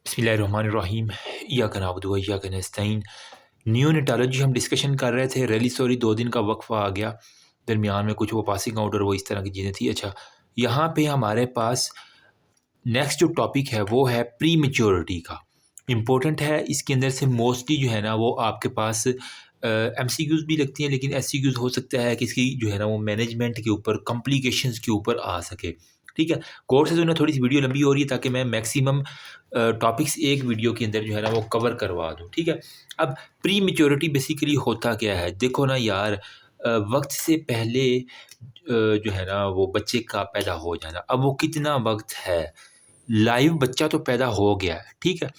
बिस्मिल्लाहिर्रहमानिर्रहीम इय्याका नअबुदु व इय्याका नस्तईन। नियोनेटोलॉजी हम डिस्कशन कर रहे थे। रियली सॉरी 2 दिन का वक़्फ़ा आ गया, दरमियान में कुछ वो पासिंग आउट और वो इस तरह की चीज़ें थी। अच्छा, यहाँ पे हमारे पास नेक्स्ट जो टॉपिक है वो है प्री मैच्योरिटी का। इम्पोर्टेंट है, इसके अंदर से मोस्टली जो है ना वो आपके पास एमसीक्यूज़ भी लगती हैं, लेकिन एससीक्यूज़ हो सकता है कि इसकी जो है ना वो मैनेजमेंट के ऊपर, कॉम्प्लिकेशंस के ऊपर आ सके। ठीक है? गौर से सुनना, थोड़ी सी वीडियो लंबी हो रही है ताकि मैं मैक्सिमम टॉपिक्स एक वीडियो के अंदर जो है ना वो कवर करवा दूँ। ठीक है? अब प्री मैच्योरिटी बेसिकली होता क्या है? देखो ना यार, वक़्त से पहले जो है ना वो बच्चे का पैदा हो जाना, अब वो कितना वक़्त है? लाइव बच्चा तो पैदा हो गया है, ठीक है?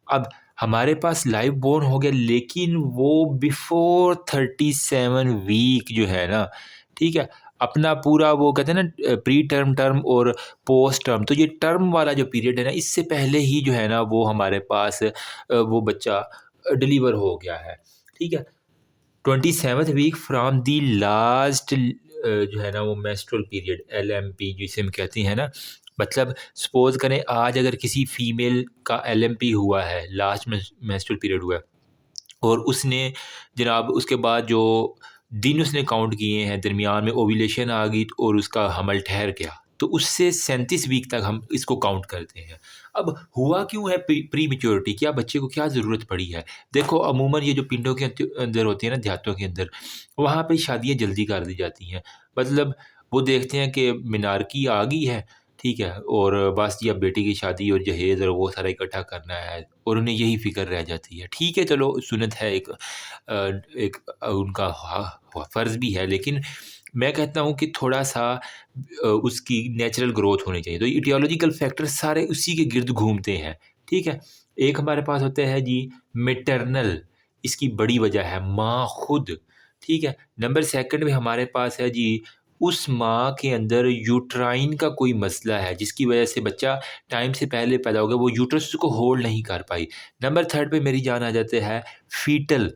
अब हमारे पास लाइव बोर्न हो गया, लेकिन वो बिफ़ोर 37 वीक जो है ना, ठीक है? अपना पूरा वो कहते हैं ना प्री टर्म, टर्म और पोस्ट टर्म, तो ये टर्म वाला जो पीरियड है ना, इससे पहले ही जो है ना वो हमारे पास वो बच्चा डिलीवर हो गया है, ठीक है? 27th week from the last जो है ना वो मेंस्ट्रुअल पीरियड, एलएमपी जिसे हम कहते हैं ना, मतलब सपोज़ करें आज अगर किसी फीमेल का एलएमपी हुआ है, लास्ट मेंस्ट्रुअल पीरियड हुआ है और उसने जनाब उसके बाद जो दिन उसने काउंट किए हैं, दरमियान में ओव्यूलेशन आ गई और उसका हमल ठहर गया, तो उससे 37 वीक तक हम इसको काउंट करते हैं। अब हुआ क्यों है प्री मैच्योरिटी? क्या बच्चे को क्या ज़रूरत पड़ी है? देखो, अमूमन ये जो पिंडों के अंदर होती है ना, देहातों के अंदर, वहाँ पे शादियाँ जल्दी कर दी जाती हैं। मतलब वो देखते हैं कि मीनारकी आ गई है, ठीक है? और बस जी अब बेटी की शादी और जहेज़ और वो सारा इकट्ठा करना है और उन्हें यही फ़िक्र रह जाती है। ठीक है, चलो सुन्नत है, एक उनका फ़र्ज़ भी है, लेकिन मैं कहता हूँ कि थोड़ा-सा उसकी नेचुरल ग्रोथ होनी चाहिए। तो इटियोलॉजिकल फैक्टर सारे उसी के गिर्द घूमते हैं, ठीक है? एक हमारे पास होता है जी मैटरनल, इसकी बड़ी वजह है माँ खुद, ठीक है? नंबर सेकंड में हमारे पास है जी उस माँ के अंदर यूट्राइन का कोई मसला है, जिसकी वजह से बच्चा टाइम से पहले पैदा हो गया, वो यूट्रस उसको होल्ड नहीं कर पाई। नंबर थर्ड पे मेरी जान आ जाते है फीटल,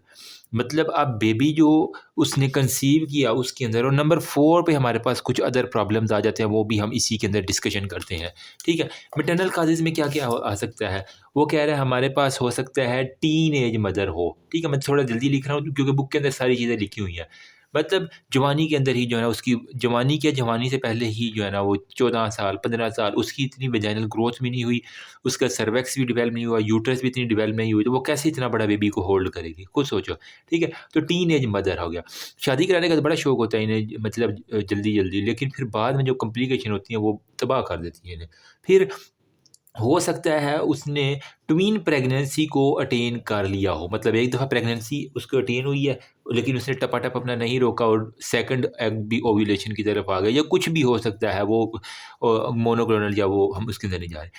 मतलब अब बेबी जो उसने कंसीव किया उसके अंदर, और नंबर 4 पे हमारे पास कुछ अदर प्रॉब्लम्स आ जाते हैं, वो भी हम इसी के अंदर डिस्कशन करते हैं, ठीक है? मैटरनल कॉजेज़ में क्या-क्या आ सकता है? वो कह रहा है हमारे पास हो सकता है टीन एज मदर हो, ठीक है? मैं थोड़ा जल्दी लिख रहा हूँ क्योंकि बुक के अंदर सारी चीज़ें लिखी हुई हैं। मतलब जवानी के अंदर ही जो है ना उसकी जवानी, क्या जवानी से पहले ही जो है ना वो 14 साल, 15 साल उसकी इतनी वेजाइनल ग्रोथ भी नहीं हुई, उसका सर्विक्स भी डेवलप नहीं हुआ, यूट्रस भी इतनी डेवलप नहीं हुई, तो वो कैसे इतना बड़ा बेबी को होल्ड करेगी? खुद सोचो, ठीक है? तो टीन एज मदर हो गया। शादी कराने का तो बड़ा शौक होता है इन्हें, मतलब जल्दी-जल्दी, लेकिन फिर बाद में जो कॉम्प्लिकेशन होती हैं वो तबाह कर देती हैं इन्हें। फिर हो सकता है उसने ट्विन प्रेगनेंसी को अटेन कर लिया हो, मतलब एक दफ़ा प्रेगनेंसी उसको अटेन हुई है, लेकिन उसने टपा-टप अपना नहीं रोका और सेकंड एग भी ओव्यूलेशन की तरफ आ गया, या कुछ भी हो सकता है, वो मोनोक्लोनल या वो हम उसके अंदर नहीं जा रहे।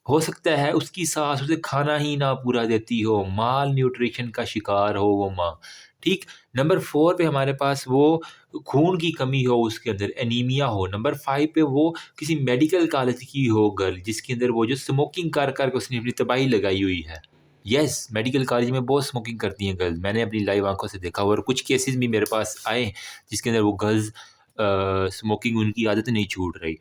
हो सकता है उसकी सास उसे खाना ही ना पूरा देती हो, माल न्यूट्रिशन का शिकार हो वो माँ, ठीक? नंबर 4 पे हमारे पास वो खून की कमी हो उसके अंदर, एनीमिया हो। नंबर 5 पे वो किसी मेडिकल कॉलेज की हो गर्ल, जिसके अंदर वो जो स्मोकिंग कर के उसने अपनी तबाही लगाई हुई है। येस, मेडिकल कॉलेज में बहुत स्मोकिंग करती हैं गर्ल्स, मैंने अपनी लाइव आँखों से देखा हुआ, और कुछ केसेज़ भी मेरे पास आए जिसके अंदर वो गर्ल्स स्मोकिंग उनकी आदत नहीं छूट रही,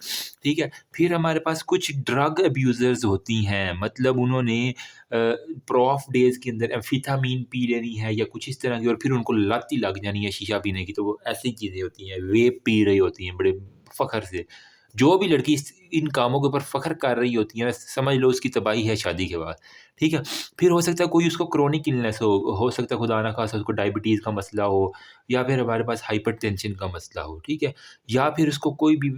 ठीक है? फिर हमारे पास कुछ ड्रग अब्यूज़र्स होती हैं, मतलब उन्होंने प्रॉफ डेज़ के अंदर एम्फेटामिन पी लेनी है या कुछ इस तरह की, और फिर उनको लत ही लग जानी है शीशा पीने की, तो वो ऐसी चीज़ें होती हैं, वेप पी रही होती हैं बड़े फ़ख्र से। जो भी लड़की इन कामों के ऊपर फ़ख्र कर रही होती है ना, समझ लो उसकी तबाही है शादी के बाद, ठीक है? फिर हो सकता है कोई उसको क्रोनिक इलनेस हो सकता है खुदा ना ख़ास्ता उसको डायबिटीज़ का मसला हो, या फिर हमारे पास हाइपरटेंशन का मसला हो, ठीक है? या फिर उसको कोई भी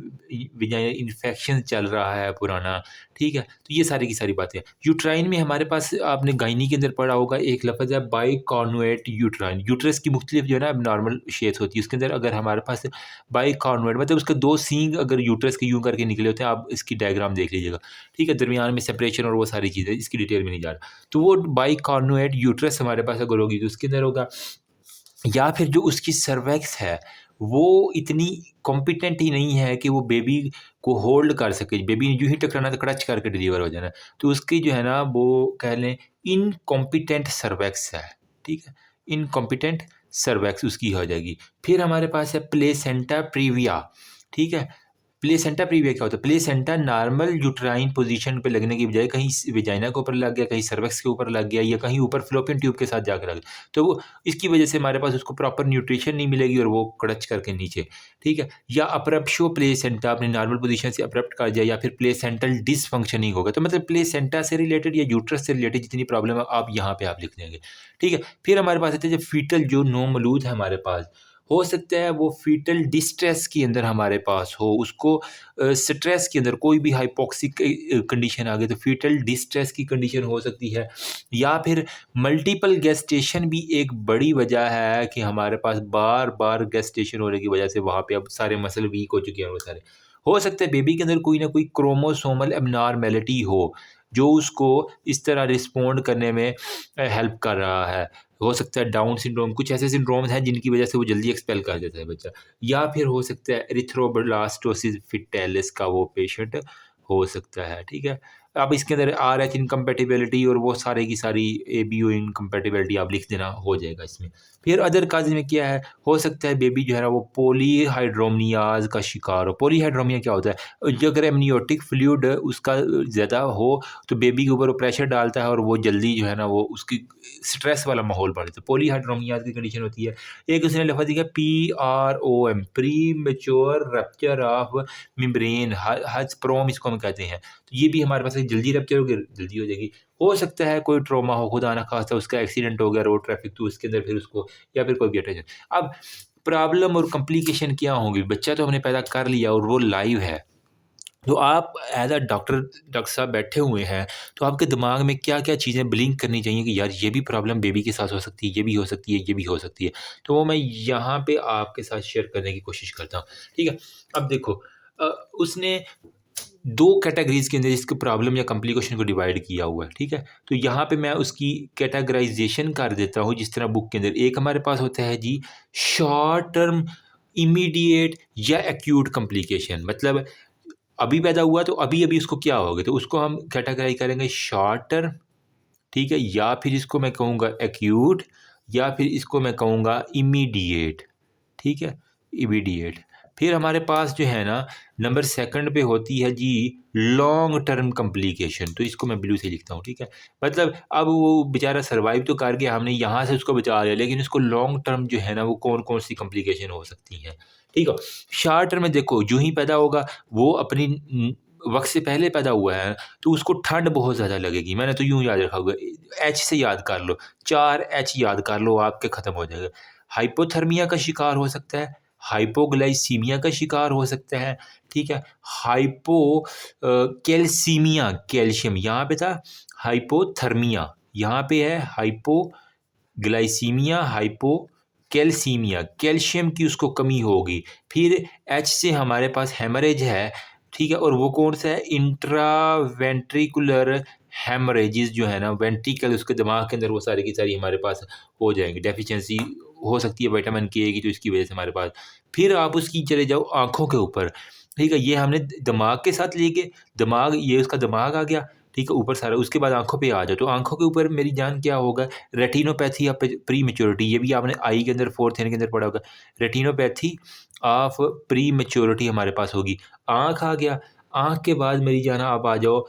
वेजाइनल इन्फेक्शन चल रहा है पुराना, ठीक है? तो ये सारी की सारी बातें हैं। यूट्राइन में हमारे पास आपने गायनी के अंदर पढ़ा होगा, एक लफ़्ज़ है बाइकॉन्वेट यूट्राइन, यूट्रस की मुख्तलिफ जो है ना एब्नॉर्मल शेप्स होती है, उसके अंदर अगर हमारे पास बाइकॉन्वेट मतलब उसके 2 सींग अगर यूट्रस के यूँ करके निकले होते हैं, आप इसकी डायग्राम देख लीजिएगा, ठीक है? दरमियान में सेपरेशन और वो सारी चीज़ें, इसकी डिटेल में नहीं जा रहा। तो वो बाइकॉन्वेट यूट्रस हमारे पास अगर होगी तो उसके अंदर होगा, या फिर जो उसकी सर्वैक्स है, वो इतनी कॉम्पिटेंट ही नहीं है कि वो बेबी को होल्ड कर सके। बेबी ने यूँ ही टकराना तो क्रच करके डिलीवर हो जाना। तो उसकी जो है ना वो कह लें इनकॉम्पिटेंट सर्वैक्स है, ठीक है? इनकॉम्पिटेंट सर्वैक्स उसकी हो जाएगी। फिर हमारे पास है प्लेसेंटा प्रीविया, ठीक है? प्लेसेंटा प्रीविया क्या होता है? प्लेसेंटा नॉर्मल यूट्राइन पोजीशन पे लगने की बजाय कहीं वेजाइना के ऊपर लग गया, कहीं सर्विक्स के ऊपर लग गया, या कहीं ऊपर फ़्लोपियन ट्यूब के साथ जाकर लग गया। तो वो इसकी वजह से हमारे पास उसको प्रॉपर न्यूट्रिशन नहीं मिलेगी और वो कड़च करके नीचे, ठीक है? या अप्रप्शो प्लेसेंटा अपनी नॉर्मल पोजीशन से अप्रप्ट कर जाए, या फिर प्लेसेंटल डिसफंक्शनिंग होगा। तो मतलब प्लेसेंटा से रिलेटेड या यूट्रस से रिलेटेड जितनी प्रॉब्लम है आप यहाँ पे आप लिख देंगे, ठीक है? फिर हमारे पास आते हैं जब फीटल जो नौमौलूद है हमारे पास, हो सकता है वो फीटल डिस्ट्रेस के अंदर हमारे पास हो, उसको स्ट्रेस के अंदर कोई भी हाइपोक्सिक कंडीशन आ गई तो फीटल डिस्ट्रेस की कंडीशन हो सकती है, या फिर मल्टीपल गेस्टेशन भी एक बड़ी वजह है कि हमारे पास बार बार गेस्टेशन होने की वजह से वहाँ पे अब सारे मसल वीक हो चुके हैं वो सारे। हो सकता है बेबी के अंदर कोई ना कोई क्रोमोसोमल एबनॉर्मेलिटी हो जो उसको इस तरह रिस्पोंड करने में हेल्प कर रहा है। हो सकता है डाउन सिंड्रोम, कुछ ऐसे सिंड्रोम्स हैं जिनकी वजह से वो जल्दी एक्सपेल कर देता है बच्चा, या फिर हो सकता है एरिथ्रोब्लास्टोसिस फिटेलिस का वो पेशेंट हो सकता है, ठीक है? अब इसके अंदर आरएच इनकम्पैटिबिलिटी और वो सारे की सारी एबीओ इनकम्पैटिबिलिटी आप लिख देना, हो जाएगा इसमें। फिर अदर काज में क्या है, हो सकता है बेबी जो है ना वो पॉलीहाइड्रोमियाज का शिकार हो। पॉलीहाइड्रोमिया क्या होता है? जो अगर एमनियोटिक फ्लूइड उसका ज़्यादा हो तो बेबी के ऊपर वो प्रेशर डालता है और वो जल्दी जो है ना वो उसकी स्ट्रेस वाला माहौल बन जाता है। पॉलीहाइड्रोमिया की कंडीशन होती है। एक उसने लफ्ज़ दिया PROM, premature rupture of membrane, हज़-प्रोम इसको हम कहते हैं। तो ये भी हमारे पास जल्दी रप्चर होगी, जल्दी हो जाएगी। हो सकता है कोई ट्रॉमा हो, खुदा ना खास्ता उसका एक्सीडेंट हो गया रोड ट्रैफिक, तो उसके अंदर फिर उसको, या फिर कोई भी अटैच। अब प्रॉब्लम और कॉम्प्लिकेशन क्या होंगी? बच्चा तो हमने पैदा कर लिया और वो लाइव है। तो आप एज़ अ डॉक्टर साहब बैठे हुए हैं, तो आपके दिमाग में क्या-क्या चीज़ें ब्लिंक करनी चाहिए कि यार ये भी प्रॉब्लम बेबी के साथ हो सकती है, ये भी हो सकती है, ये भी हो सकती है। तो वो मैं यहाँ पे आपके साथ शेयर करने की कोशिश करता हूँ, ठीक है? अब देखो अ, उसने 2 कैटेगरीज़ के अंदर इसको प्रॉब्लम या कॉम्प्लिकेशन को डिवाइड किया हुआ है, ठीक है? तो यहाँ पे मैं उसकी कैटेगराइज़ेशन कर देता हूँ जिस तरह बुक के अंदर। एक हमारे पास होता है जी शॉर्ट टर्म, इमीडिएट या एक्यूट कॉम्प्लिकेशन, मतलब अभी पैदा हुआ तो अभी-अभी उसको क्या होगा? तो उसको हम कैटेगराइज़ करेंगे शॉर्ट टर्म, ठीक है? या फिर इसको मैं कहूँगा एक्यूट, या फिर इसको मैं कहूँगा इमीडिएट, ठीक है? इमीडिएट। फिर हमारे पास जो है ना नंबर सेकंड पे होती है जी लॉन्ग टर्म कॉम्प्लिकेशन, तो इसको मैं ब्लू से लिखता हूँ, ठीक है? मतलब अब वो बेचारा सर्वाइव तो कर गया, हमने यहाँ से उसको बचा लिया, लेकिन उसको लॉन्ग टर्म जो है ना वो कौन-कौन सी कॉम्प्लिकेशन हो सकती हैं, ठीक है? शॉर्ट टर्म में देखो यूँ ही पैदा होगा, वो अपनी वक़्त से पहले पैदा हुआ है, तो उसको ठंड बहुत ज़्यादा लगेगी। मैंने तो यूँ याद रखा हुआ है, एच से याद कर लो, 4 एच याद कर लो, आपके ख़त्म हो जाएगा। हाइपोथर्मिया का शिकार हो सकता है, हाइपोग्लाइसीमिया का शिकार हो सकता है, ठीक है? कैल्सीमिया, कैल्शियम यहाँ पे था, हाइपोथर्मिया यहाँ पे है, हाइपोग्लाइसीमिया, हाइपोकैल्सीमिया, कैल्शियम की उसको कमी होगी। फिर एच से हमारे पास हेमरेज है, ठीक है? और वो कौन-सा है? इंट्रावेंट्रिकुलर हेमरेजेस जो है ना, वेंट्रिकल उसके दिमाग के अंदर वो सारी की सारी हमारे पास हो जाएँगी। डेफिशिएंसी हो सकती है विटामिन के की, तो इसकी वजह से हमारे पास। फिर आप उसकी चले जाओ आँखों के ऊपर, ठीक है? ये हमने दिमाग के साथ लेके, दिमाग ये उसका दिमाग आ गया, ठीक है? ऊपर सारा, उसके बाद आँखों पे आ जाओ, तो आँखों के ऊपर मेरी जान क्या होगा? रेटिनोपैथी या प्रीमैच्योरिटी, ये भी आपने आई के अंदर 4th ईयर के अंदर पढ़ा होगा। रेटिनोपैथी ऑफ प्रीमैच्योरिटी हमारे पास होगी। आँख आ गया, आँख के बाद मेरी जान आप आ जाओ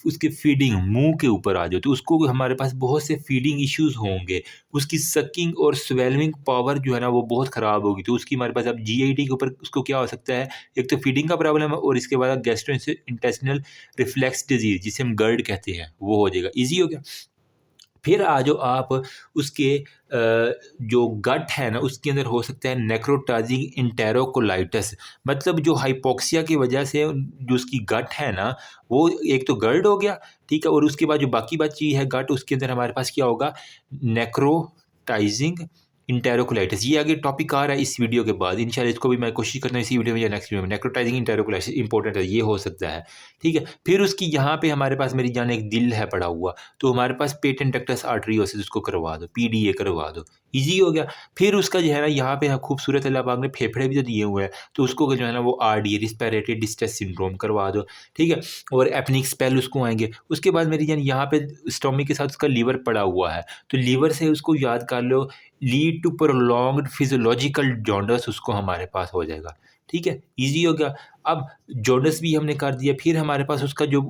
उसके फीडिंग, मुँह के ऊपर आ जाओ, तो उसको हमारे पास बहुत से फीडिंग इश्यूज़ होंगे। उसकी सकिंग और स्वेलमिंग पावर जो है ना वो बहुत ख़राब होगी, तो उसकी हमारे पास अब जीआईटी के ऊपर उसको क्या हो सकता है? एक तो फीडिंग का प्रॉब्लम है और इसके बाद गैस्ट्रोइंटेस्टिनल रिफ्लक्स डिज़ीज़ जिसे हम GERD कहते हैं, वो हो जाएगा। ईज़ी हो गया? फिर आ जाओ आप उसके जो गट है ना उसके अंदर हो सकता है नेक्रोटाइजिंग एंटेरोकोलाइटिस, मतलब जो हाइपोक्सिया की वजह से जो उसकी गट है ना वो एक तो गर्ड हो गया, ठीक है? और उसके बाद जो बाकी बची है गट, उसके अंदर हमारे पास क्या होगा? Necrotising enterocolitis. ये आगे टॉपिक आ रहा है इस वीडियो के बाद, इंशाल्लाह इसको भी मैं कोशिश करता हूँ इसी वीडियो में या नेक्स्ट वीडियो में। नेक्रोटाइजिंग एंटेरोकोलाइटिस इंपॉर्टेंट है, ये हो सकता है, ठीक है? फिर उसकी यहाँ पे हमारे पास मेरी जान एक दिल है पड़ा हुआ, तो हमारे पास पेटेंट डक्टस आर्टरियोसिस, उसको करवा दो, पीडीए करवा दो, ईज़ी हो गया। फिर उसका जो है ना यहाँ पे खूबसूरत अल्लाह पाक ने फेफड़े भी तो दिए हुए हैं, तो उसको जो है ना वो आरडीए, रिस्पिरेटरी डिस्ट्रेस सिंड्रोम करवा दो, ठीक है? और एपनिक स्पेल उसको आएँगे। उसके बाद मेरी जान यहाँ पे स्टोमक के साथ उसका लीवर पड़ा हुआ है, तो लीवर से उसको याद कर लो, lead to prolonged physiological jaundice उसको हमारे पास हो जाएगा, ठीक है, ईज़ी हो गया। अब जॉन्डिस भी हमने कर दिया, फिर हमारे पास उसका जो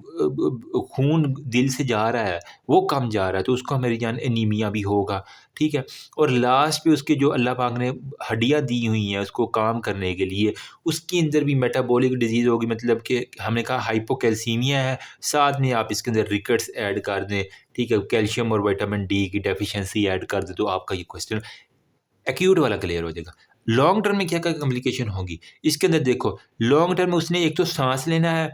खून दिल से जा रहा है, वो कम जा रहा है, तो उसको मेरी जान एनीमिया भी होगा, ठीक है? और लास्ट पे उसके जो अल्लाह पाक ने हड्डियाँ दी हुई हैं उसको काम करने के लिए, उसके अंदर भी मेटाबॉलिक डिज़ीज़ होगी, मतलब कि हमने कहा हाइपोकैल्सीमिया है, साथ में आप इसके अंदर रिकेट्स ऐड कर दें, ठीक है? कैल्शियम और विटामिन डी की डेफिशिएंसी ऐड कर दें, तो आपका ये क्वेश्चन एक्यूट वाला क्लियर हो जाएगा। लॉन्ग टर्म में क्या-क्या कॉम्प्लिकेशन होगी? इसके अंदर देखो, लॉन्ग टर्म में उसने एक तो साँस लेना है,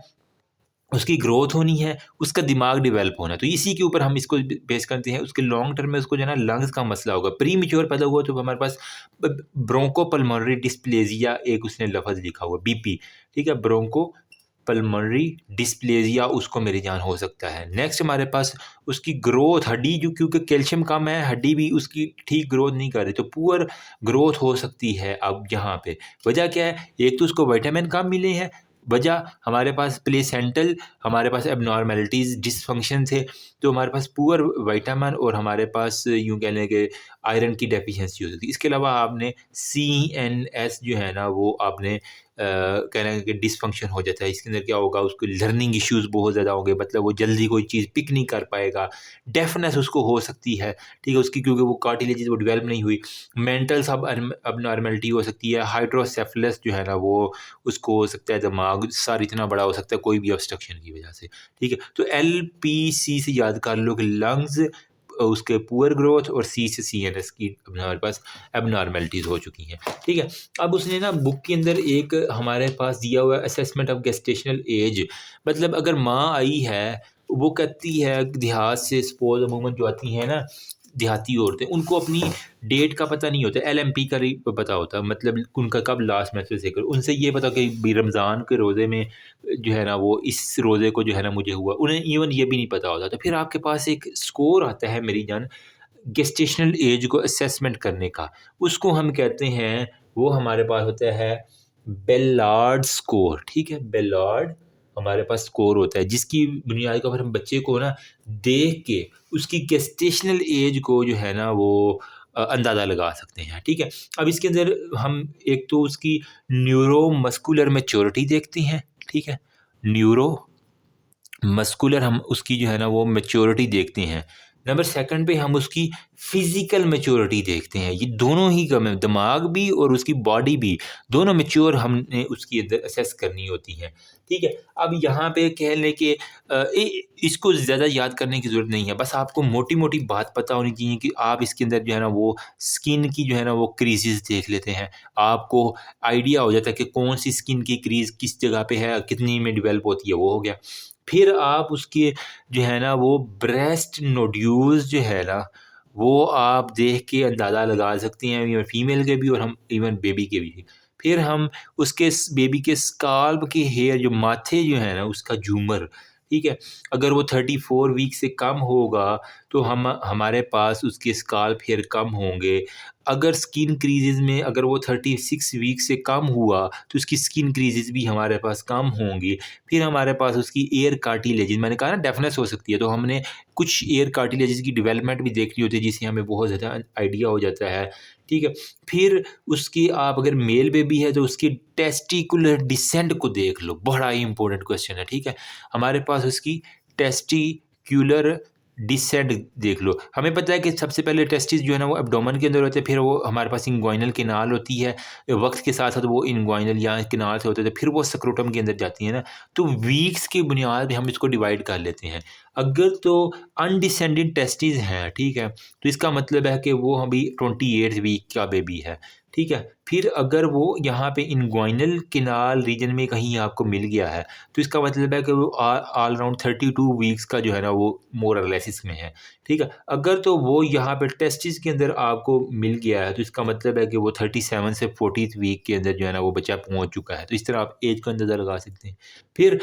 उसकी ग्रोथ होनी है, उसका दिमाग डेवलप होना है, तो इसी के ऊपर हम इसको बेस करते हैं। उसके लॉन्ग टर्म में उसको जो है ना लंग्स का मसला होगा। प्रीमैच्योर पैदा हुआ तो हमारे पास ब ब्रोंकोपल्मोनरी डिस्प्लेज़िया एक उसने लफ़्ज़ लिखा हुआ बीपी, ठीक है? ब्रोंकोपल्मोनरी डिस्प्लेज़िया उसको मेरी जान हो सकता है। नेक्स्ट हमारे पास उसकी ग्रोथ हड्डी जो क्योंकि कैल्शियम कम है, हड्डी भी उसकी ठीक ग्रोथ नहीं कर रही, तो पुअर ग्रोथ हो सकती है अब यहाँ पे। वजह क्या है? एक तो उसको विटामिन कम मिले हैं, वजह हमारे पास प्लेसेंटल हमारे पास एब्नॉर्मैलिटीज़ डिसफंक्शन थे, तो हमारे पास पुअर विटामिन और हमारे पास यूँ कह लें कि आयरन की डेफिशिएंसी हो सकती है। इसके अलावा आपने सीएनएस जो है ना वो आपने कह लें कि डिसफंक्शन हो जाता है। इसके अंदर क्या होगा उसको लर्निंग इश्यूज़ बहुत ज़्यादा होंगे, मतलब वो जल्दी कोई चीज़ पिक नहीं कर पाएगा। डेफनेस उसको हो सकती है, ठीक है? उसकी क्योंकि वो कार्टिलेजेस वो डेवलप नहीं हुई। मेंटल सब एबनॉर्मैलिटी हो सकती है। हाइड्रोसेफलस जो है ना वो उसको हो सकता है दिमाग सर इतना बड़ा हो सकता है कोई भी ऑब्स्ट्रक्शन की वजह से, ठीक है? तो एलपीसी से याद कर लो कि लंग्स उसके पुअर ग्रोथ और सी से सीएनएस की हमारे पास एबनॉर्मैलिटीज़ हो चुकी हैं, ठीक है? अब उसने ना बुक के अंदर एक हमारे पास दिया हुआ है असेसमेंट ऑफ गेस्टेशनल एज, मतलब अगर माँ आई है, वो कहती है देहात से सपोज़ अमूमन जो आती हैं ना देहाती औरतें, उनको अपनी डेट का पता नहीं होता, एलएमपी का ही पता होता है, मतलब उनका कब लास्ट मेंस्ट्रुअल साइकिल, उनसे ये पता कि भी रमज़ान के रोज़े में जो है ना वो इस रोज़े को जो है ना मुझे हुआ, उन्हें इवन ये भी नहीं पता होता। तो फिर आपके पास एक स्कोर आता है मेरी जान गेस्टेशनल एज को असेसमेंट करने का, उसको हम कहते हैं, वो हमारे पास होता है बेलार्ड स्कोर, ठीक है? बेलार्ड हमारे पास स्कोर होता है, जिसकी बुनियाद के ऊपर हम बच्चे को ना देख के उसकी गेस्टेशनल एज को जो है ना वो अंदाज़ा लगा सकते हैं, ठीक है? अब इसके अंदर हम एक तो उसकी न्यूरोमस्कुलर मैच्योरिटी देखते हैं, ठीक है? न्यूरो मस्कुलर हम उसकी जो है ना वो मैच्योरिटी देखते हैं। नंबर सेकंड पे हम उसकी फिज़िकल मैच्योरिटी देखते हैं। ये दोनों ही कम है, दिमाग भी और उसकी बॉडी भी, दोनों मैच्योर हमने उसकी अंदर असेस करनी होती हैं। ठीक है? अब यहाँ पे कह लें कि इसको ज़्यादा याद करने की ज़रूरत नहीं है। बस आपको मोटी-मोटी बात पता होनी चाहिए कि आप इसके अंदर जो है ना वो स्किन की जो है ना वो क्रीज़ेज़ देख लेते हैं। आपको आइडिया हो जाता है कि कौन-सी स्किन की क्रीज़ किस जगह पे है, कितनी में डेवलप होती है, वो हो गया। फिर आप उसके जो है ना वो ब्रेस्ट नोड्यूल्स जो है ना, वो आप देख के अंदाज़ा लगा सकते हैं इवन फीमेल के भी और हम इवन बेबी के भी। फिर हम उसके बेबी के स्काल्प के हेयर जो माथे जो है ना उसका झूमर, ठीक है? अगर वो 34 वीक से कम होगा तो हम हमारे पास उसके स्काल्प हेयर कम होंगे। अगर स्किन क्रीज़ेज़ में अगर वो 36 वीक से कम हुआ तो उसकी स्किन क्रीज़ेज़ भी हमारे पास कम होंगी। फिर हमारे पास उसकी एयर कार्टिलेजेस, मैंने कहा ना डेफनेस हो सकती है, तो हमने कुछ एयर कार्टिलेजेस की डेवलपमेंट भी देखनी होती है जिससे हमें बहुत ज़्यादा आइडिया हो जाता है, ठीक है? फिर उसकी आप अगर मेल बेबी है तो उसकी टेस्टिकुलर डिसेंट को देख लो, बड़ा ही इंपॉर्टेंट क्वेश्चन है, ठीक है? हमारे पास उसकी टेस्टिक्युलर डिसेंट देख लो। हमें पता है कि सबसे पहले टेस्टिस जो है ना वो एब्डोमेन के अंदर होते हैं, फिर वो हमारे पास इंग्वाइनल कैनाल होती है। वक़्त के साथ-साथ वो इंग्वाइनल या कैनाल से होते थे, फिर वो स्क्रोटम के अंदर जाती है ना। तो वीक्स की बुनियाद पे हम इसको डिवाइड कर लेते हैं। अगर तो अनडिसेंडेड टेस्टिस हैं, ठीक है? तो इसका मतलब है कि वो अभी 28 वीक का बेबी है, ठीक है? फिर अगर वो यहाँ पे इंग्वाइनल कैनाल रीजन में कहीं आपको मिल गया है, तो इसका मतलब है कि वो ऑल अराउंड 32 वीक्स का जो है ना वो मोर और लेस इसमें है, ठीक है? अगर तो वो यहाँ पे टेस्टिस के अंदर आपको मिल गया है, तो इसका मतलब है कि वो 37 से 40th वीक के अंदर जो है ना वो बच्चा पहुँच चुका है। तो इस तरह आप एज का अंदाज़ा लगा सकते हैं। फिर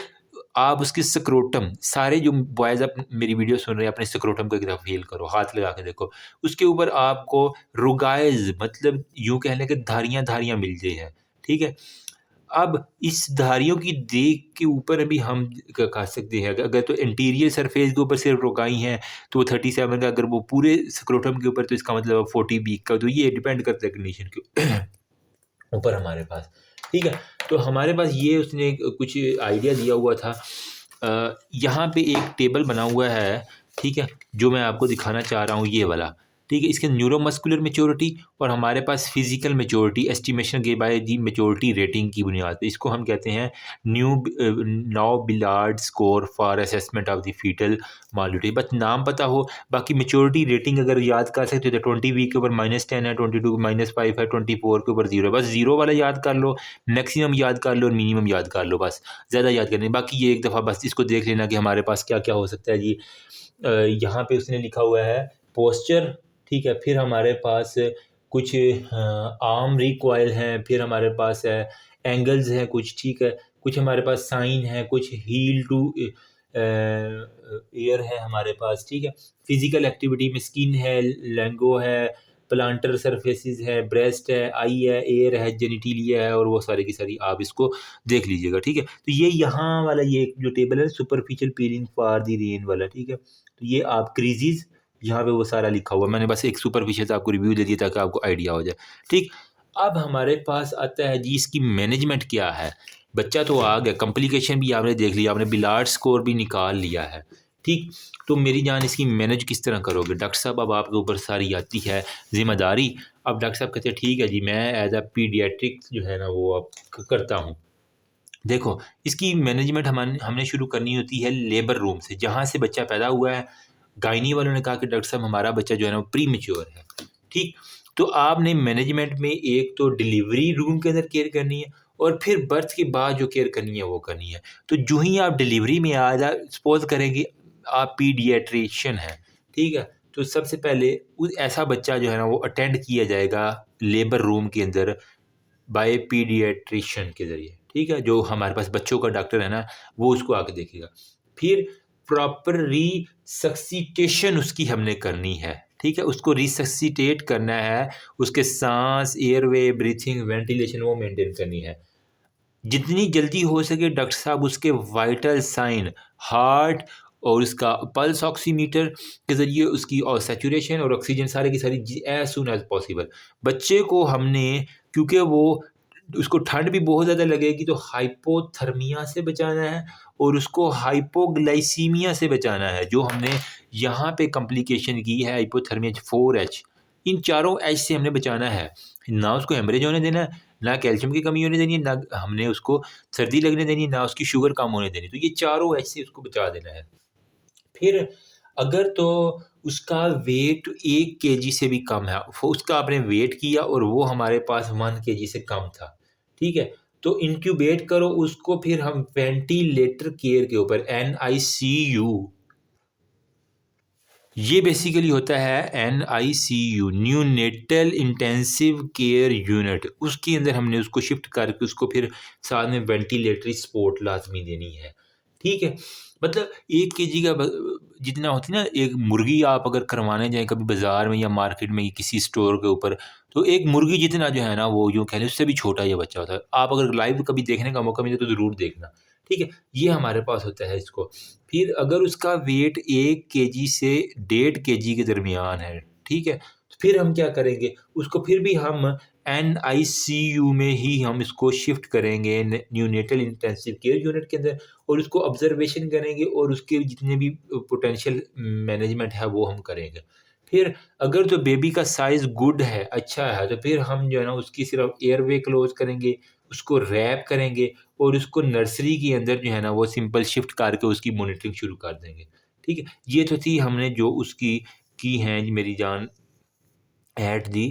आप उसके स्क्रोटम, सारे जो बॉयज़ आप मेरी वीडियो सुन रहे हैं अपने स्क्रोटम को एक दफ़ा फ़ील करो, हाथ लगा के देखो। उसके ऊपर आपको रुगाइज़ मतलब यूँ कह लें कि धारियाँ-धारियाँ मिल गई हैं, ठीक है? अब इस धारियों की देख के ऊपर भी हम कह सकते हैं अगर तो एंटीरियर सरफेस के ऊपर सिर्फ रोगाई हैं तो 37 का, अगर वो पूरे स्क्रोटम के ऊपर तो इसका मतलब 40 वीक का, तो ये डिपेंड करता है कंडीशन के ऊपर हमारे पास, ठीक है। तो हमारे पास ये उसने कुछ आइडिया दिया हुआ था। यहाँ पे एक टेबल बना हुआ है, ठीक है, जो मैं आपको दिखाना चाह रहा हूँ, ये वाला। ठीक है, इसके न्यूरोमस्कुलर मैच्योरिटी और हमारे पास फिजिकल मैच्योरिटी एस्टिमेशन के बाय दी मैच्योरिटी रेटिंग की बुनियाद पे, इसको हम कहते हैं now Ballard score for assessment of the fetal maturity. बस नाम पता हो, बाकी मैच्योरिटी रेटिंग अगर याद कर सकते हो तो 20 वीक के ऊपर -10 है, 22 -5 है, 24 के ऊपर 0 है। बस 0 वाला याद कर लो, मैक्सिमम याद कर लो और मिनिमम याद कर लो, बस ज़्यादा याद करने। बाकी ये एक दफ़ा बस इसको देख लेना कि हमारे पास क्या क्या हो सकता है जी। यहाँ पे उसने लिखा हुआ है पोस्चर, ठीक है, फिर हमारे पास कुछ आर्म रिकॉइल हैं, फिर हमारे पास है एंगल्स हैं कुछ, ठीक है, कुछ हमारे पास साइन है, कुछ हील टू एयर है हमारे पास, ठीक है। फिजिकल एक्टिविटी में स्किन है, लेंगो है, प्लांटर सरफेसेस है, ब्रेस्ट है, आई है, एयर है, जेनिटिलिया है, और वो सारी की सारी आप इसको देख लीजिएगा, ठीक है। तो ये यहाँ वाला ये जो टेबल है superficial piling for the rain वाला, ठीक है। तो ये आप क्रीजेस, यहाँ पे वो सारा लिखा हुआ है। मैंने बस एक सुपरफिशियल आपको रिव्यू दे दिया ताकि आपको आइडिया हो जाए, ठीक। अब हमारे पास आता है जी इसकी मैनेजमेंट क्या है। बच्चा तो आ गया, कॉम्प्लिकेशन भी आपने देख लिया, आपने बिलार्ड स्कोर भी निकाल लिया है, ठीक। तो मेरी जान इसकी मैनेज किस तरह करोगे डॉक्टर साहब? अब आपके ऊपर सारी आती है ज़िम्मेदारी। अब डॉक्टर साहब कहते हैं ठीक है जी, मैं एज अ पीडियाट्रिक्स जो है ना वो अब करता हूँ। देखो, इसकी मैनेजमेंट हमने शुरू करनी होती है लेबर रूम से, जहाँ से बच्चा पैदा हुआ है। गायनी वालों ने कहा कि डॉक्टर साहब हमारा बच्चा जो है ना वो प्री मैच्योर है, ठीक। तो आपने मैनेजमेंट में एक तो डिलीवरी रूम के अंदर केयर करनी है, और फिर बर्थ के बाद जो केयर करनी है वो करनी है। तो जो ही आप डिलीवरी में आ जा सपोज़ करेंगे आप पीडियाट्रिशियन हैं, ठीक है। तो सबसे पहले ऐसा बच्चा जो है ना वो अटेंड किया जाएगा लेबर रूम के अंदर बाय पीडियाट्रिशियन के ज़रिए, ठीक है? जो हमारे पास बच्चों का डॉक्टर है ना, वो उसको आके देखेगा। फिर प्रॉपर रिसक्सिटेशन उसकी हमने करनी है, ठीक है? उसको रिसक्सिटेट करना है, उसके साँस, एयरवे, ब्रीथिंग, वेंटिलेशन वो मेंटेन करनी है। जितनी जल्दी हो सके डॉक्टर साहब उसके वाइटल साइन, हार्ट और उसका पल्स ऑक्सीमीटर के ज़रिए उसकी और सैचुरेशन और ऑक्सीजन सारी की सारी एज़ सून एज़ पॉसिबल। बच्चे को हमने, क्योंकि वो उसको ठंड भी बहुत ज़्यादा लगेगी, तो हाइपोथर्मिया से बचाना है और उसको हाइपोग्लाइसीमिया से बचाना है, जो हमने यहाँ पे कॉम्प्लिकेशन की है हाइपोथर्मिया 4H। इन चारों एच से हमने बचाना है। ना उसको हेमरेज होने देना है, ना कैल्शियम की कमी होने देनी है, ना हमने उसको सर्दी लगने देनी है, ना उसकी शुगर कम होने देनी है। तो ये चारों एच से उसको बचा देना है। फिर अगर तो उसका वेट 1 केजी से भी कम है, उसका आपने वेट किया और वो हमारे पास 1 केजी से कम था, ठीक है? तो इंक्यूबेट करो उसको, फिर हम वेंटिलेटर केयर के ऊपर एनआईसीयू, ये बेसिकली होता है NICU, neonatal intensive care unit. उसके अंदर हमने उसको शिफ्ट करके उसको फिर साथ में वेंटिलेटरी सपोर्ट लाजमी देनी है, ठीक है। मतलब 1 केजी का जितना होती है ना, एक मुर्गी आप अगर करवाने जाएं कभी बाज़ार में या मार्केट में या किसी स्टोर के ऊपर, तो एक मुर्गी जितना जो है ना वो यूँ कह लें उससे भी छोटा ये बच्चा होता है। आप अगर लाइव कभी देखने का मौका मिले तो ज़रूर देखना, ठीक है। ये हमारे पास होता है इसको। फिर अगर उसका वेट 1 केजी से 1.5 केजी के दरमियान है, ठीक है? तो फिर हम क्या करेंगे, उसको फिर भी हम एनआईसीयू में ही हम इसको शिफ्ट करेंगे न्यूनेटल इंटेंसिव केयर यूनिट के अंदर, और उसको ऑब्जर्वेशन करेंगे और उसके जितने भी पोटेंशियल मैनेजमेंट है वो हम करेंगे। फिर अगर तो बेबी का साइज़ गुड है, अच्छा है, तो फिर हम जो है ना उसकी सिर्फ़ एयरवे क्लोज़ करेंगे, उसको रैप करेंगे और उसको नर्सरी के अंदर जो है ना वो सिंपल शिफ्ट करके उसकी मॉनिटरिंग शुरू कर देंगे, ठीक है? ये तो थी हमने जो उसकी की हैं जी मेरी जान at the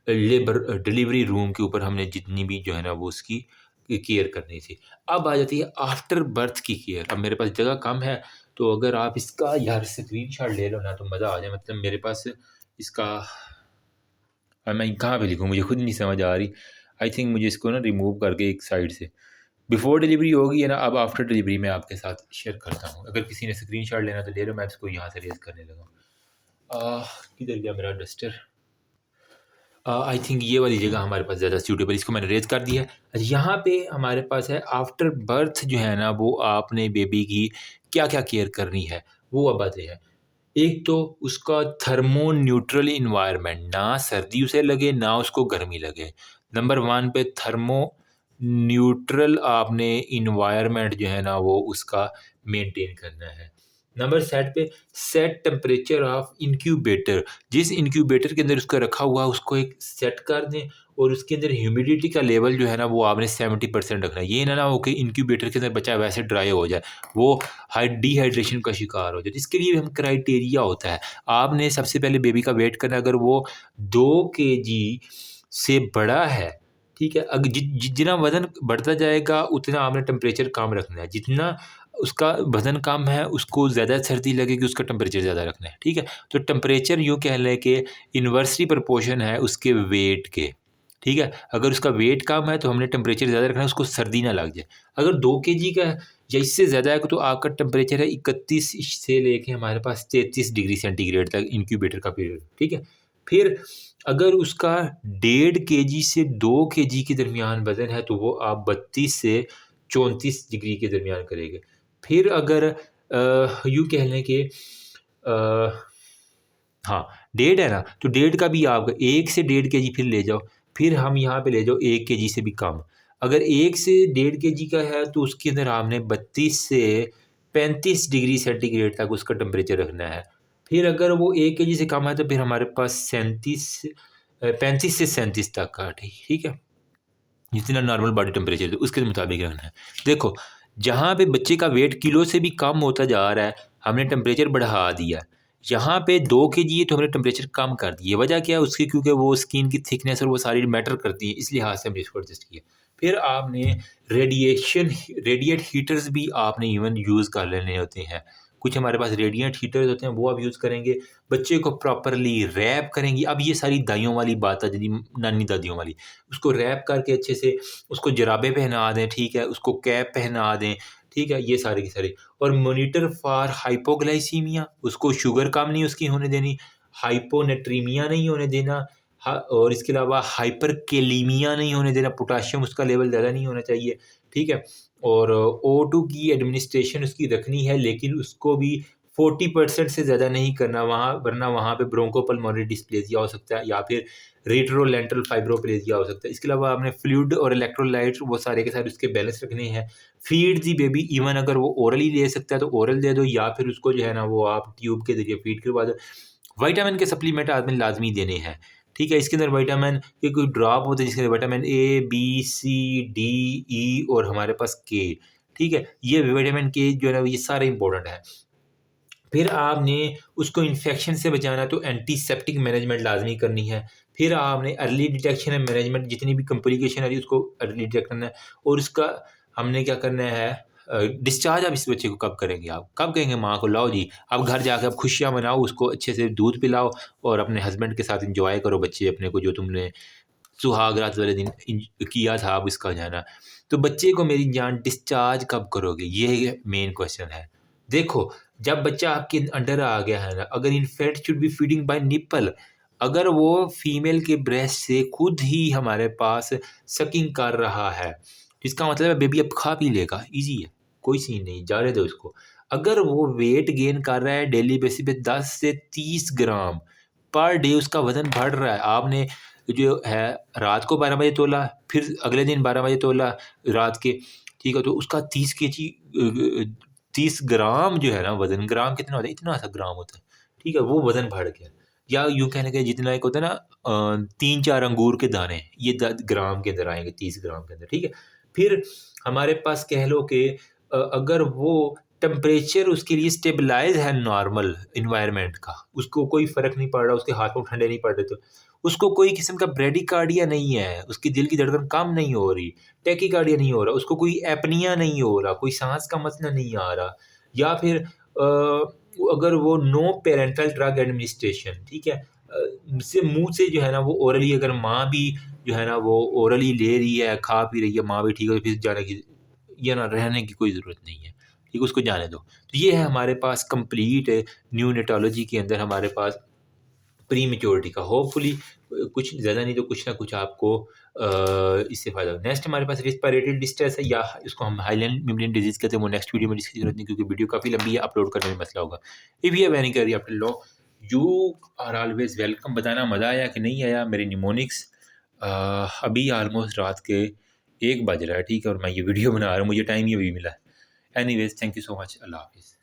labour delivery room के ऊपर हमने जितनी भी जो है ना वो उसकी केयर करनी थी। अब आ जाती है आफ्टर बर्थ की केयर। अब मेरे पास जगह कम है, तो अगर आप इसका यार स्क्रीनशॉट ले लो ना तो मज़ा आ जाए। मतलब मेरे पास इसका मैं कहाँ पे लिखूँ, मुझे खुद नहीं समझ आ रही। आई थिंक मुझे इसको ना रिमूव करके एक साइड से बिफ़ोर डिलीवरी होगी है ना, अब आफ्टर डिलीवरी मैं आपके साथ शेयर करता हूँ। अगर किसी ने स्क्रीनशॉट लेना तो ले लो, मैं इसको यहाँ से रेज़ करने लगा हूँ। किधर गया मेरा डस्टर? आई थिंक ये वाली जगह हमारे पास ज़्यादा सूटेबल, इसको मैंने रेज़ कर दिया है। यहाँ पे हमारे पास है आफ्टर बर्थ जो है ना वो आपने बेबी की क्या-क्या केयर करनी है, वो अब आते हैं। एक तो उसका थर्मो न्यूट्रल एनवायरनमेंट, ना सर्दी उसे लगे ना उसको गर्मी लगे। नंबर 1 पे थर्मो न्यूट्रल आपने इन्वायरमेंट जो है ना वो उसका मेंटेन करना है। नंबर सेट पे सेट टेम्परेचर ऑफ इंक्यूबेटर, जिस इंक्यूबेटर के अंदर उसका रखा हुआ है उसको एक सेट कर दें और उसके अंदर ह्यूमिडिटी का लेवल जो है ना वो आपने 70% रखना है। ये ना हो कि इंक्यूबेटर के अंदर बच्चा वैसे ड्राई हो जाए, वो डिहाइड्रेशन का शिकार हो जाए। इसके लिए भी हम क्राइटेरिया होता है। आपने सबसे पहले बेबी का वेट करना, अगर वो 2 kg से बड़ा है, ठीक है, अगर जितना वज़न बढ़ता जाएगा उतना आपने टेम्परेचर कम रखना है। जितना उसका वज़न कम है उसको ज़्यादा सर्दी लगेगी, उसका टेम्परेचर ज़्यादा रखना है, ठीक है। तो टेम्परेचर यूँ कह लें कि इन्वर्सली प्रोपोर्शन है उसके वेट के, ठीक है। अगर उसका वेट कम है तो हमने टेम्परेचर ज़्यादा रखना है, उसको सर्दी ना लग जाए। अगर 2 kg का है या इससे ज़्यादा है तो आपका टेम्परेचर है 31 से लेके हमारे पास 33 डिग्री सेंटीग्रेड तक इंक्यूबेटर का पीरियड, ठीक है। फिर अगर उसका 1.5 kg से 2 kg के दरमियान वज़न है तो वो आप 32 से 34 डिग्री के दरमियान करेंगे। फिर अगर यूँ कह लें कि हाँ, 1.5 है ना, तो 1.5 का भी आप 1 से 1.5 kg फिर ले जाओ, फिर हम यहाँ पे ले जाओ 1 kg से भी कम। अगर 1 से 1.5 kg का है तो उसके अंदर आपने 32 से 35 डिग्री सेंटीग्रेड तक उसका टेम्परेचर रखना है। फिर अगर वो 1 kg से कम है तो फिर हमारे पास 35 से 37 तक का, ठीक है? जितना नॉर्मल बॉडी टेम्परेचर है उसके मुताबिक रखना है। देखो, जहाँ पे बच्चे का वेट किलो से भी कम होता जा रहा है, हमने टेम्परेचर बढ़ा दिया। यहाँ पे 2 kg है तो हमने टेम्परेचर कम कर दिया। वजह क्या है उसकी? क्योंकि वो स्किन की थिकनेस और वो सारी मैटर करती है, इस लिहाज से हमने इसको एडजस्ट किया। फिर आपने रेडिएट हीटर्स भी आपने इवन यूज़ कर लेने होते हैं। कुछ हमारे पास रेडिएंट हीटर्स होते हैं, वो आप यूज़ करेंगे। बच्चे को प्रॉपरली रैप करेंगे। अब ये सारी दाइयों वाली बात है, जी नानी दादियों वाली। उसको रैप करके अच्छे से उसको जुराबें पहना दें, ठीक है, उसको कैप पहना दें, ठीक है, ये सारी की सारी। और मॉनिटर फॉर हाइपोग्लाइसीमिया, उसको शुगर कम नहीं उसकी होने देनी, हाइपोनेट्रीमिया नहीं होने देना, और इसके अलावा हाइपरकेलीमिया नहीं होने देना, पोटाशियम उसका लेवल ज़्यादा नहीं होना चाहिए, ठीक है। और O2 की एडमिनिस्ट्रेशन उसकी रखनी है, लेकिन उसको भी 40% से ज़्यादा नहीं करना वहाँ, वरना वहाँ पे ब्रोंकोपल्मोनरी डिस्प्लेसिया हो सकता है या फिर रेट्रोलेंटल फाइब्रोप्लेजिया हो सकता है। इसके अलावा आपने फ्लूइड और इलेक्ट्रोलाइट्स वो सारे के सारे उसके बैलेंस रखने हैं। फीड दी बेबी, इवन अगर वो ओरली ले सकता है तो ओरल दे दो, या फिर उसको जो है ना वो आप ट्यूब के ज़रिए फीड करवा दो। विटामिन के सप्लीमेंट आदमी लाज़मी देने हैं, ठीक है। इसके अंदर विटामिन के कोई ड्रॉप होते हैं जिसके अंदर vitamin A, B, C, D, E और हमारे पास के, ठीक है। ये विटामिन के जो है ना ये सारे इंपॉर्टेंट हैं। फिर आपने उसको इन्फेक्शन से बचाना तो एंटीसेप्टिक मैनेजमेंट लाज़मी करनी है। फिर आपने अर्ली डिटेक्शन एंड मैनेजमेंट, जितनी भी कॉम्प्लिकेशन आ रही है उसको अर्ली डिटेक्ट करना है। और उसका हमने क्या करना है, डिस्चार्ज आप इस बच्चे को कब करेंगे? आप कब कहेंगे माँ को लाओ जी, अब घर जाके आप खुशियाँ मनाओ, उसको अच्छे से दूध पिलाओ और अपने हस्बैंड के साथ एंजॉय करो बच्चे अपने को, जो तुमने सुहाग रात वाले दिन किया था अब इसका जाना। तो बच्चे को मेरी जान डिस्चार्ज कब करोगे? ये मेन क्वेश्चन है। देखो, जब बच्चा आपके अंडर आ गया है ना, अगर infant should be feeding by nipple, अगर वो फीमेल के ब्रेस्ट से खुद ही हमारे पास सकिंग कर रहा है, इसका मतलब है बेबी अब खा पी लेगा, ईज़ी है, कोई सीन नहीं, जाने दो उसको। अगर वो वेट गेन कर रहा है डेली बेसिस पे 10 से 30 ग्राम पर डे, उसका वज़न बढ़ रहा है, आपने जो है रात को 12 बजे तोला, फिर अगले दिन 12 बजे तोला रात के, ठीक है, तो उसका 30 केजी 30 ग्राम जो है ना वज़न, ग्राम कितना होता है? इतना सा ग्राम होता है, ठीक है, वो वज़न बढ़ गया। या यूँ कहने का जितना एक होता है ना 3-4 अंगूर के दाने, ये 10 ग्राम के अंदर आएँगे, 30 ग्राम के अंदर, ठीक है। फिर हमारे पास कह लो कि अगर वो टेम्परेचर उसके लिए स्टेबलाइज़ है नॉर्मल एनवायरनमेंट का, उसको कोई फ़र्क नहीं पड़ रहा, उसके हाथ-पाँव ठंडे नहीं पड़ रहे, तो उसको कोई किस्म का ब्रेडिकार्डिया नहीं है, उसकी दिल की धड़कन कम नहीं हो रही, टैकीकार्डिया नहीं हो रहा, उसको कोई एपनिया नहीं हो रहा, कोई साँस का मसला नहीं आ रहा, या फिर अगर वो नो पैरेंटल ड्रग एडमिनिस्ट्रेशन, ठीक है? से मुँह से जो है ना वो ओरली, अगर माँ भी जो है ना वो ओरली ले रही है, खा पी रही है, माँ भी ठीक है, तो फिर जाने की या ना रहने की कोई ज़रूरत नहीं है, ठीक है? उसको जाने दो। तो ये है हमारे पास कंप्लीट न्यूनेटोलॉजी के अंदर हमारे पास प्री मैच्योरिटी का होपफुली कुछ ज़्यादा नहीं तो कुछ ना कुछ आपको इससे फ़ायदा हो। नेक्स्ट हमारे पास रिस्पिरेटरी डिस्ट्रेस है, या इसको हम हाइलेंड मेम्ब्रेन डिजीज़ कहते हैं, वो नेक्स्ट वीडियो में जिसकी ज़रूरत नहीं क्योंकि वीडियो काफ़ी लंबी है, अपलोड करने में मसला होगा। If you have any query after लो, यू आर ऑलवेज़ वेलकम। बताना मज़ा आया कि नहीं आया मेरे निमोनिक्स। अभी ऑलमोस्ट रात के 1 बज रहा है, ठीक है, और मैं ये वीडियो बना रहा हूँ, मुझे टाइम ही अभी मिला है। Anyways thank you so much, अल्लाह हाफ़िज़।